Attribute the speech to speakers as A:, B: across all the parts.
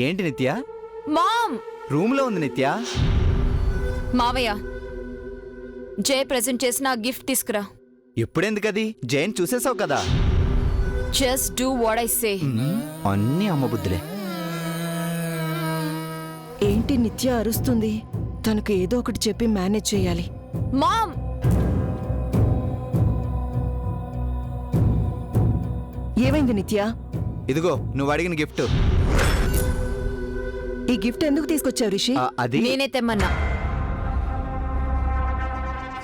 A: ఏంటి నిత్య?
B: Ma'am
A: room లో ఉంది నిత్య.
B: మావయ్య జయ ప్రెజెంట్ చేసిన ఆ గిఫ్ట్ తీసుకురా.
A: ఎప్పుడెందుకది? జైన్ చూసేసావు కదా.
B: Just do what I say.
A: అన్నీ అమ్మ బుద్ధులే.
C: ఏంటి నిత్య అరుస్తుంది? తనకు ఏదో ఒకటి చెప్పి మేనేజ్ చేయాలి.
B: మామ్
C: ఏమైంది నిత్య?
A: ఇదిగో నువ్వు అడిగిన గిఫ్ట్.
C: ఈ గిఫ్ట్ ఎందుకు తీసుకొచ్చావు రిషి?
A: అది
B: నేనే తెమ్మన్నా.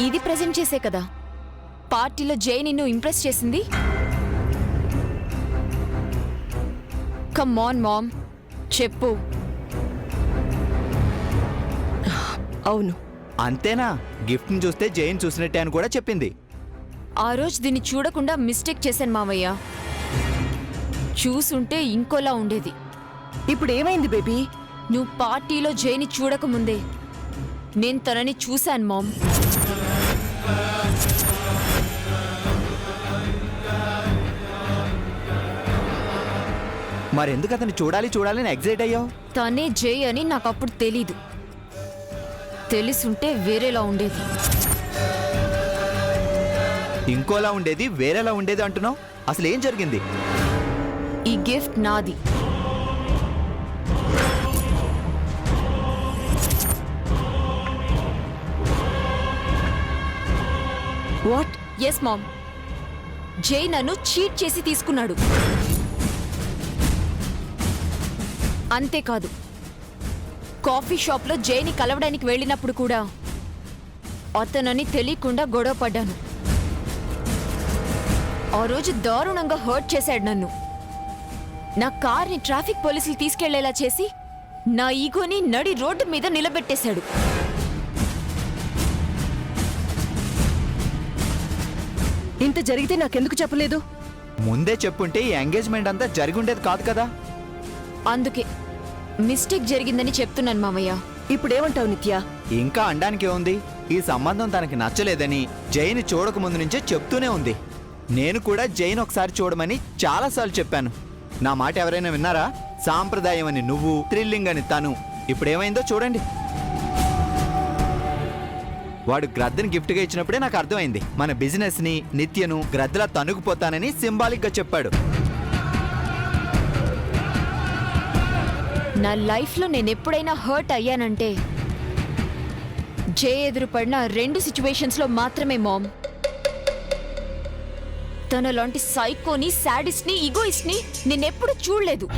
B: ఇది ప్రెజెంట్ చేసే కదా పార్టీలో జై నిన్ను ఇంప్రెస్ చేసింది. కమ్ ఆన్ మామ్, చెప్పు.
C: అవును.
A: అంతేనా? గిఫ్ట్ ని చూస్తే జైన్ చూసినట్టే అని కూడా చెప్పింది.
B: ఆ రోజు దీన్ని చూడకుండా మిస్టేక్ చేశాను మావయ్య. చూసుంటే ఇంకోలా ఉండేది.
C: ఇప్పుడు ఏమైంది బేబీ?
B: నువ్వు పార్టీలో జైని చూడకముందే నేను తనని చూశాను మామ్.
A: మరెందుకు అతను చూడాలని ఎగ్జైట్ అయ్యావు?
B: తనే జై అని నాకు అప్పుడు తెలీదు. తెలుసుంటే వేరేలా ఉండేది.
A: ఇంకోలా ఉండేది, వేరేలా ఉండేది అంటున్నావు. అసలు ఏం జరిగింది?
B: ఈ గిఫ్ట్ నాది.
C: వాట్?
B: ఎస్ మామ్, జై నన్ను చీట్ చేసి తీసుకున్నాడు. అంతేకాదు, కాఫీ షాప్లో జైని కలవడానికి వెళ్ళినప్పుడు కూడా అతనని తెలియకుండా గొడవ పడ్డాను. ఆ రోజు దారుణంగా హర్ట్ చేశాడు నన్ను. నా కార్ని ట్రాఫిక్ పోలీసులు తీసుకెళ్లేలా చేసి నా ఈగోని నడి రోడ్డు మీద నిలబెట్టేశాడు.
C: ఇంత జరిగితే నాకెందుకు చెప్పలేదు?
A: ముందే చెప్పుంటే ఈ ఎంగేజ్మెంట్ అంతా జరిగి ఉండేది కాదు కదా.
B: అందుకే మిస్టేక్ జరిగిందని చెప్తున్నాను మామయ్య.
C: ఇప్పుడేమంటావు నిత్య?
A: ఇంకా అనడానికే ఉంది. ఈ సంబంధం తనకి నచ్చలేదని జైన్ చూడక ముందు నుంచే చెప్తూనే ఉంది. నేను కూడా జైన్ ఒకసారి చూడమని చాలాసార్లు చెప్పాను. నా మాట ఎవరైనా విన్నారా? సాంప్రదాయం అని నువ్వు, థ్రిల్లింగ్ అని తను. ఇప్పుడేమైందో చూడండి. వాడు గ్రద్దని గిఫ్ట్గా ఇచ్చినప్పుడే నాకు అర్థమైంది. మన బిజినెస్ని, నిత్యను గ్రద్దలా తనుకుపోతానని సింబాలిక్గా చెప్పాడు.
B: నా లైఫ్లో నేను ఎప్పుడైనా హర్ట్ అయ్యానంటే జే ఎదురుపడిన 2 సిచ్యువేషన్స్లో మాత్రమే మామ్. తనలాంటి సైకోని, శాడిస్ట్ని, ఈగోయిస్ట్ని నేనెప్పుడు చూడలేదు.